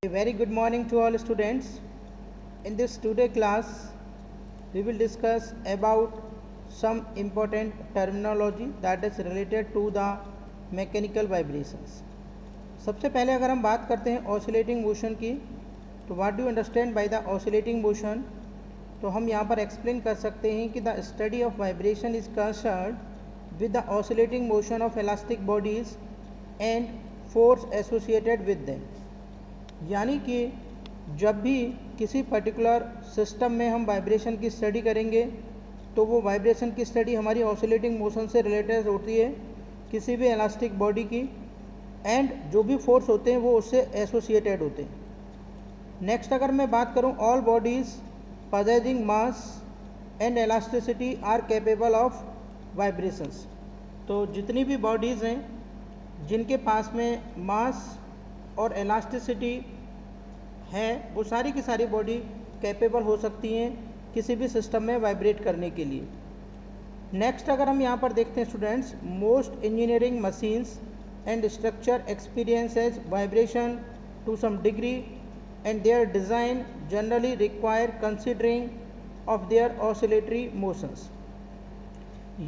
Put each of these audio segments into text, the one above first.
A very good morning to all students. In this today class, we will discuss about some important terminology that is related to the mechanical vibrations. सबसे पहले अगर हम बात करते हैं oscillating motion की, तो what do understand by the oscillating motion, तो हम यहाँ पर एक्सप्लेन कर सकते हैं कि the study of vibration is concerned with the oscillating motion of elastic bodies and force associated with them. यानी कि जब भी किसी पर्टिकुलर सिस्टम में हम वाइब्रेशन की स्टडी करेंगे तो वो वाइब्रेशन की स्टडी हमारी ऑसिलेटिंग मोशन से रिलेटेड होती है किसी भी इलास्टिक बॉडी की, एंड जो भी फोर्स होते हैं वो उससे एसोसिएटेड होते हैं। नेक्स्ट अगर मैं बात करूं, all bodies possessing mass and elasticity are capable of vibrations. तो जितनी भी बॉडीज़ हैं जिनके पास में मास और इलास्टिसिटी है वो सारी की सारी बॉडी कैपेबल हो सकती हैं किसी भी सिस्टम में वाइब्रेट करने के लिए। नेक्स्ट अगर हम यहाँ पर देखते हैं students, most engineering machines and structure experiences vibration to some degree and their design generally require considering of their oscillatory motions.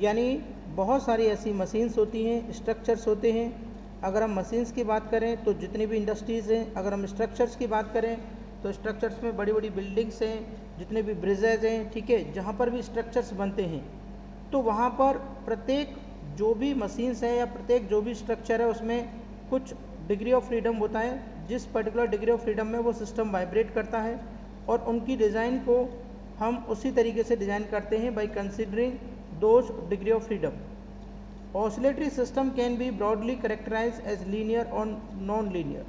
यानी बहुत सारी ऐसी मशीन्स होती हैं, स्ट्रक्चर्स होते हैं। अगर हम मशीन्स की बात करें तो जितनी भी इंडस्ट्रीज़ हैं, अगर हम स्ट्रक्चर्स की बात करें तो स्ट्रक्चर्स में बड़ी बड़ी बिल्डिंग्स हैं, जितने भी ब्रिजेज हैं, ठीक है, जहाँ पर भी स्ट्रक्चर्स बनते हैं तो वहाँ पर प्रत्येक जो भी मशीन्स है या प्रत्येक जो भी स्ट्रक्चर है उसमें कुछ डिग्री ऑफ फ्रीडम होता है। जिस पर्टिकुलर डिग्री ऑफ फ्रीडम में वो सिस्टम वाइब्रेट करता है और उनकी डिज़ाइन को हम उसी तरीके से डिज़ाइन करते हैं by considering those degree of freedom. Oscillatory system can be broadly characterize as linear और नॉन लीनियर।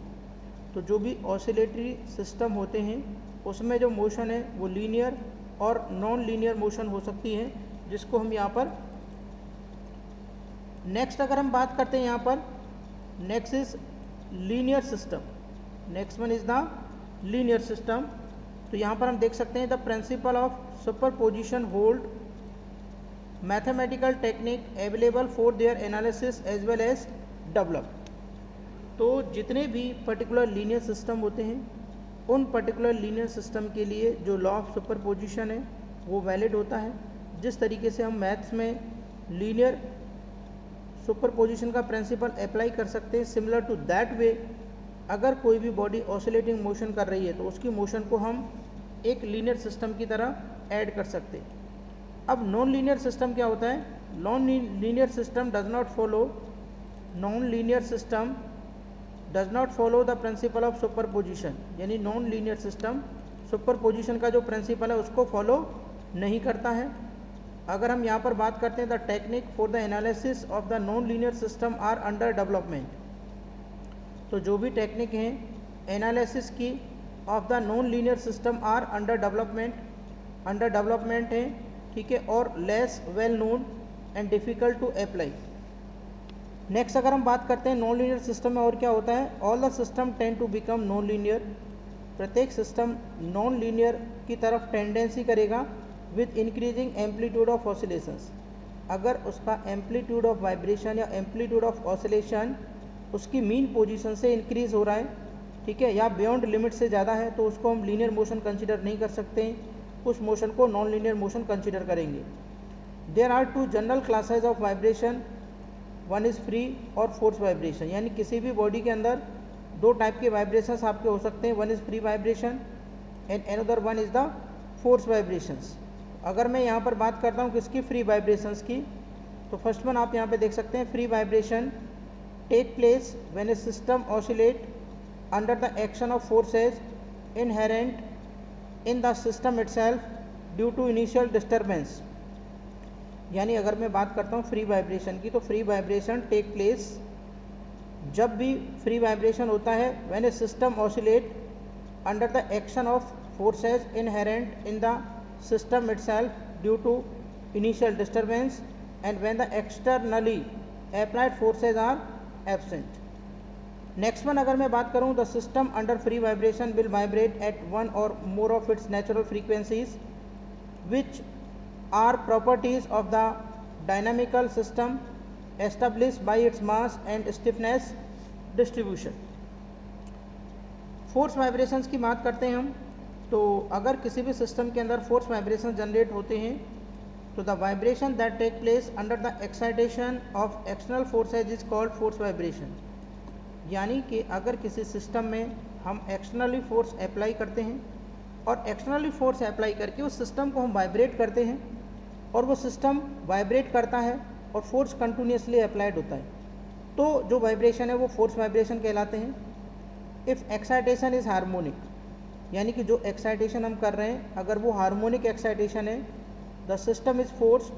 तो जो भी ऑसिलेटरी सिस्टम होते हैं उसमें जो मोशन है वो लीनियर और नॉन लीनियर मोशन हो सकती है, जिसको हम यहाँ पर नेक्स्ट अगर हम बात करते हैं यहाँ पर next is linear system. Next one is the linear system. तो यहाँ पर हम देख सकते हैं the principle of superposition hold mathematical technique available for their analysis as well as develop. तो जितने भी पर्टिकुलर लीनियर सिस्टम होते हैं उन पर्टिकुलर लीनियर सिस्टम के लिए जो लॉ ऑफ सुपरपोजिशन है वो वैलिड होता है। जिस तरीके से हम मैथ्स में लीनियर सुपरपोजिशन का प्रिंसिपल अप्लाई कर सकते हैं, सिमिलर टू दैट वे अगर कोई भी बॉडी ऑसिलेटिंग मोशन कर रही है तो उसकी मोशन को हम एक लीनियर सिस्टम की तरह ऐड कर सकते हैं। अब नॉन लीनियर सिस्टम क्या होता है? Non linear system does not follow the principle of superposition. यानी नॉन लीनियर सिस्टम सुपरपोजिशन का जो प्रिंसिपल है उसको फॉलो नहीं करता है। अगर हम यहाँ पर बात करते हैं the technique for the analysis of the non linear system are under development. तो जो भी टेक्निक हैं एनालिसिस की of the non linear system are under development है, ठीक है, और less well known and difficult to apply. Next अगर हम बात करते हैं नॉन लीनियर सिस्टम में और क्या होता है, all the system tend to become non linear. प्रत्येक सिस्टम नॉन लीनियर की तरफ टेंडेंसी करेगा with increasing amplitude of oscillations. अगर उसका एम्पलीट्यूड ऑफ वाइब्रेशन या एम्पलीट्यूड ऑफ ऑसिलेशन उसकी मीन पोजीशन से इंक्रीज़ हो रहा है, ठीक है, या बियॉन्ड लिमिट से ज़्यादा है, तो उसको हम लीनियर मोशन कंसिडर नहीं कर सकते हैं, उस मोशन को नॉन लीनियर मोशन कंसिडर करेंगे। There are two general classes of vibration, one is free और फोर्स वाइब्रेशन। यानी किसी भी बॉडी के अंदर दो टाइप के वाइब्रेशंस आपके हो सकते हैं, one is free vibration and another one is the force vibrations. अगर मैं यहाँ पर बात करता हूँ किसकी, फ्री वाइब्रेशंस की, तो फर्स्ट वन आप यहाँ पे देख सकते हैं, free vibration take place when a system oscillate under the action of forces inherent in the system itself due to initial disturbance. यानी अगर मैं बात करता हूँ फ्री वाइब्रेशन की, तो फ्री वाइब्रेशन टेक प्लेस जब भी फ्री वाइब्रेशन होता है when a system oscillate under the action of forces inherent in the system itself due to initial disturbance and when the externally applied forces are absent. Next one अगर मैं बात करूँ, the system under free vibration will vibrate at one or more of its natural frequencies which are properties of the dynamical system established by its mass and stiffness distribution. Force vibrations की बात करते हैं हम, तो अगर किसी भी system के अंदर फोर्स वाइब्रेशन जनरेट होते हैं तो the vibration that take place under the excitation of external forces is called force vibration. यानी कि अगर किसी सिस्टम में हम एक्सटर्नली फोर्स अप्लाई करते हैं और एक्सटर्नली फोर्स अप्लाई करके उस सिस्टम को हम वाइब्रेट करते हैं और वो सिस्टम वाइब्रेट करता है और फोर्स कंटिन्यूसली अप्लाइड होता है, तो जो वाइब्रेशन है वो फोर्स वाइब्रेशन कहलाते हैं। इफ़ एक्साइटेशन इज़ हार्मोनिक, यानी कि जो एक्साइटेशन हम कर रहे हैं अगर वो हार्मोनिक एक्साइटेशन है, the system is forced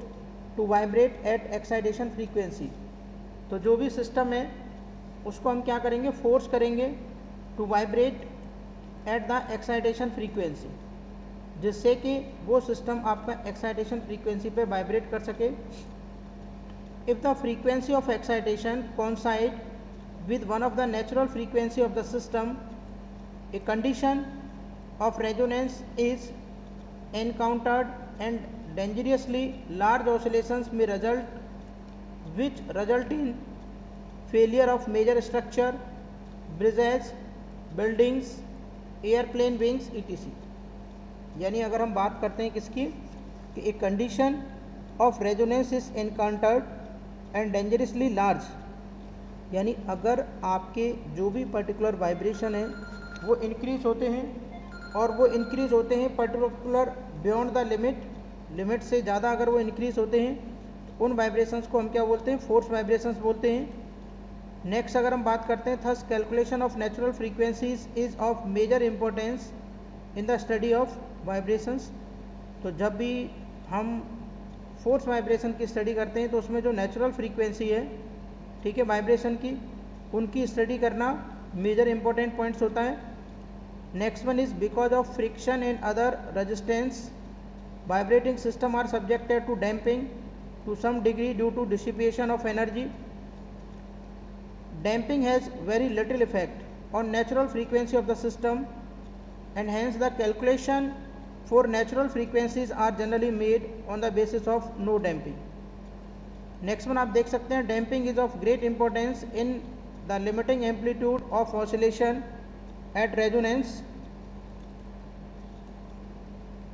to vibrate at excitation frequency. तो जो भी सिस्टम है उसको हम क्या करेंगे, फोर्स करेंगे to vibrate at the excitation frequency, जिससे कि वो सिस्टम आपका एक्साइटेशन फ्रीक्वेंसी पे वाइब्रेट कर सके। If the frequency of excitation coincide with one of the natural frequency of the system, a condition of resonance is encountered and dangerously large oscillations may result, which result in failure of major structure, bridges, buildings, airplane wings etc। यानी अगर हम बात करते हैं किसकी, कि एक condition of resonance is encountered and dangerously large, यानी अगर आपके जो भी पर्टिकुलर वाइब्रेशन है वो इंक्रीज होते हैं और वो इंक्रीज होते हैं पर्टिकुलर बियॉन्ड द लिमिट से ज़्यादा अगर वो इंक्रीज होते हैं तो उन वाइब्रेशंस को हम क्या बोलते हैं, फोर्स वाइब्रेशंस बोलते हैं। नेक्स्ट अगर हम बात करते हैं, thus calculation of natural frequencies is of major importance in the study of vibrations. तो जब भी हम फोर्स वाइब्रेशन की स्टडी करते हैं तो उसमें जो नेचुरल फ्रीक्वेंसी है, ठीक है, वाइब्रेशन की, उनकी स्टडी करना मेजर इंपॉर्टेंट पॉइंट्स होता है। Next one is because of friction and other resistance vibrating system are subjected to damping to some degree due to dissipation of energy. Damping has very little effect on natural frequency of the system and hence the calculation for natural frequencies are generally made on the basis of no damping। Next one आप देख सकते हैं, damping is of great importance in the limiting amplitude of oscillation at resonance.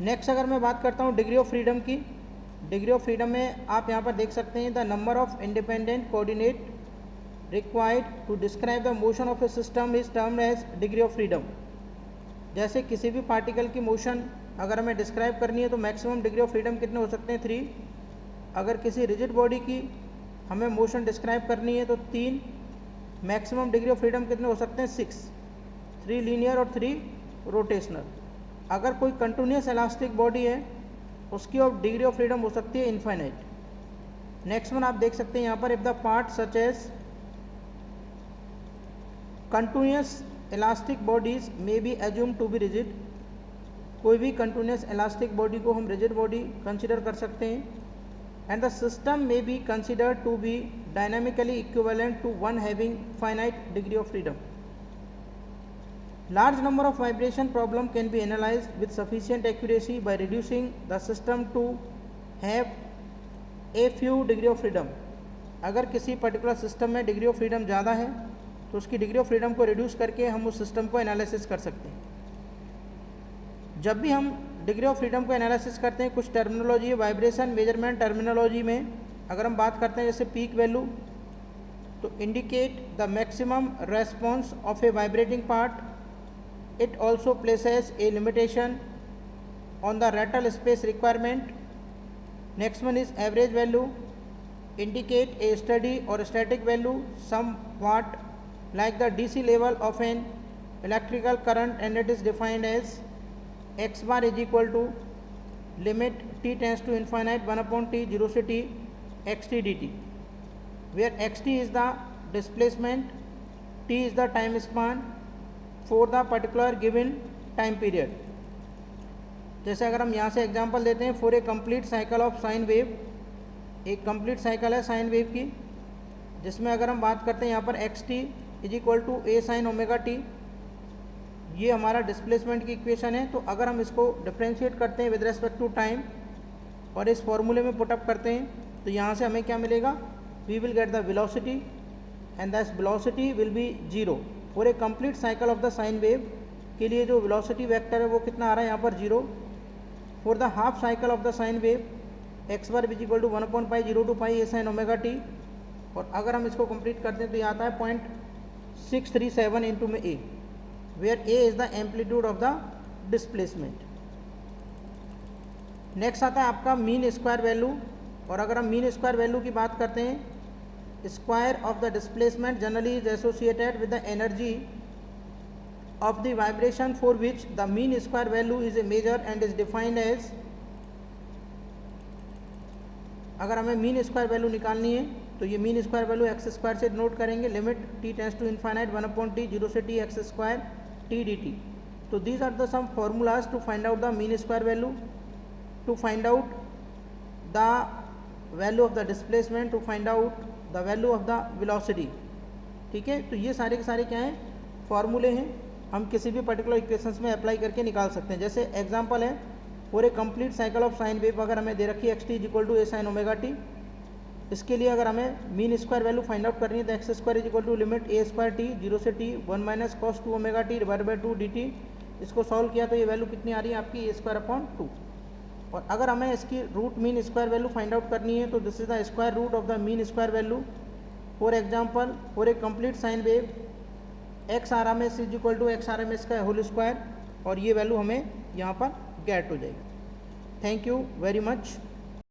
Next अगर मैं बात करता हूँ degree of freedom की, डिग्री ऑफ फ्रीडम में आप यहाँ पर देख सकते हैं, the number of independent coordinate required to describe the motion of a system is termed as degree of freedom. जैसे किसी भी पार्टिकल की मोशन अगर हमें डिस्क्राइब करनी है तो मैक्सिमम डिग्री ऑफ फ्रीडम कितने हो सकते हैं, 3। अगर किसी रिजिड बॉडी की हमें मोशन डिस्क्राइब करनी है तो 3। मैक्सिमम डिग्री ऑफ फ्रीडम कितने हो सकते हैं, 6। 3 लीनियर और 3 रोटेशनल। अगर कोई कंटिन्यूस इलास्टिक बॉडी है उसकी ऑफ डिग्री ऑफ फ्रीडम हो सकती है इनफाइनाइट। नेक्स्ट वन आप देख सकते हैं यहाँ पर, if the part such as continuous elastic bodies may be assume to be rigid, कोई भी कंटिन्यूस इलास्टिक बॉडी को हम रिजिड बॉडी कंसिडर कर सकते हैं। And the system may be considered to be dynamically equivalent to one having finite degree of freedom. Large number of vibration problem can be analysed with sufficient accuracy by reducing the system to have a few degree of freedom. अगर किसी particular system में degree of freedom ज़्यादा है तो उसकी degree of freedom को reduce करके हम उस सिस्टम को एनालिसिस कर सकते हैं। जब भी हम डिग्री ऑफ फ्रीडम को एनालिसिस करते हैं, कुछ टर्मिनोलॉजी वाइब्रेशन मेजरमेंट टर्मिनोलॉजी में अगर हम बात करते हैं जैसे पीक वैल्यू, तो indicate the maximum response of a vibrating part. It also places a limitation on the rattle space requirement. Next one is average value, indicate a steady और static value somewhat like the DC level of an electrical current, and it is defined as x bar is equal to limit t tends to infinite 1 upon t 0 से t xt dt, where xt is the displacement, t is the time span for the particular given time period। जैसे अगर हम यहाँ से example देते हैं, for a complete cycle of sine wave, एक complete cycle है साइन वेव की, जिसमें अगर हम बात करते हैं यहाँ पर x t is equal to a sine omega t, ये हमारा डिस्प्लेसमेंट की इक्वेशन है। तो अगर हम इसको डिफ्रेंशिएट करते हैं विद रेस्पेक्ट टू टाइम और इस फॉर्मूले में पुटअप करते हैं तो यहाँ से हमें क्या मिलेगा, we will get the velocity and this velocity will be 0 for a complete cycle of the sine wave के लिए जो वेलोसिटी वेक्टर है वो कितना आ रहा है यहाँ पर 0। For the half cycle of the sine wave x bar is equal to 1/π0 to π a sin omega t. और अगर हम इसको कंप्लीट करते हैं तो ये आता है 0.637 इंटू में a, where a is the amplitude of the displacement. Next आता है आपका मीन स्क्वायर वैल्यू। और अगर हम मीन स्क्वायर वैल्यू की बात करते हैं, square of the displacement generally is associated with the energy of the vibration for which the mean square value is a measure and is defined as, अगर हमें mean square value निकालनी है तो ये mean square value x square से denote करेंगे, limit t tends to infinite 1/t 0 से t x square t dt। तो these are the some formulas to find out the mean square value, to find out the value of the displacement, to find out the value of the velocity. ठीक है, तो ये सारे के सारे क्या हैं, फॉर्मूले हैं, हम किसी भी पर्टिकुलर इक्वेशंस में अप्लाई करके निकाल सकते हैं। जैसे एग्जांपल है, for a complete cycle of sine wave अगर हमें दे रखी है xt equal to a sin omega t, इसके लिए अगर हमें mean square value find out करनी है तो x square equal to limit a square t 0 से t 1 minus cos 2 omega t divide by 2 dt। इसको सॉल्व किया तो ये वैल्यू कितनी आ रही है आपकी a²/2। और अगर हमें इसकी root mean square value find out करनी है तो this is the square root of the mean square value. For example, for a complete sine wave x r m s is equal to x r m s का whole square, और ये value हमें यहाँ पर get हो जाएगी। Thank you very much.